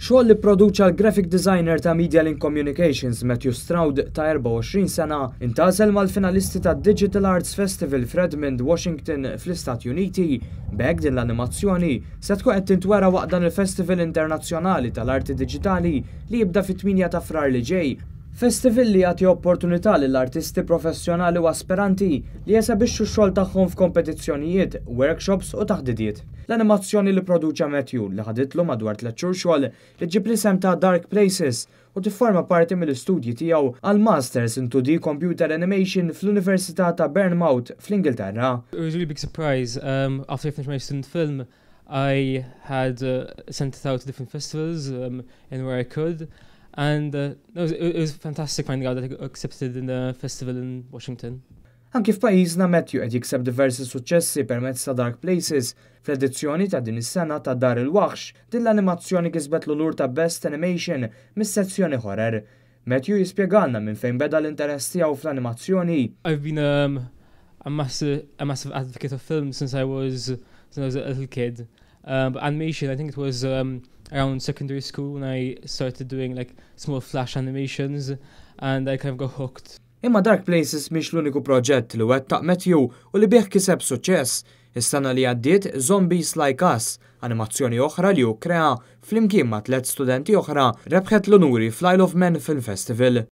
Xogħol li pproduċa l-graphic designer ta' Media Link Communications Matthew Stroud ta' 24 sena intasel mal-finalisti ta' Digital Arts Festival f'Redmond, Washington fl-Istati Uniti. B'hekk din l-animazzjoni se tkun qed tintwera waqt dan il-Festival Internazzjonali tal-Arti Diġitali li jibda fit-8 ta' Frar li ġej. Festival li jagħti opportunità lill-artisti professjonali u aspiranti li jesabixxu x-xogħol tagħhom f'kompetizzjonijiet, workshops u taħdidiet. L-animazzjoni li produċa Matthew li ħaditlu madwar 3 xhur xogħol li ġib l-isem ta' Dark Places u tifforma parti mill-istudji tiegħu għal Masters in 2D Computer Animation fl-Università ta' Bournemouth fl-Ingilterra. It was a really big surprise. After I finished my student film, I had sent it out to different festivals and where I could. And it was fantastic finding out that I got accepted in the festival in Washington. Anki f'pajjiżna Matthew qed jikseb diversi suċċessi permezz ta' Dark Places. Fl-edizzjoni ta' din is-sena ta' Dar il-Waħx, din l-animazzjoni kisbet l-ulur ta' Best Animation mis-sezzjoni horror. Matthew jispjegalna minn fejn beda l-interess tiegħu fl-animazzjoni. I've been a massive advocate of film since I was a little kid. But animation, I think it was around secondary school when I started doing like small flash animations and I kind of got hooked. Imma Dark Places mhix l-uniku proġett li wettaq Matthew u li bih kiseb suċċess. Is-sena li għaddiet Zombies Like Us, animazzjoni oħra li hu krea flimkien ma' 3 studenti oħra rebħet l-onuri fl-Isle of Man Film Festival.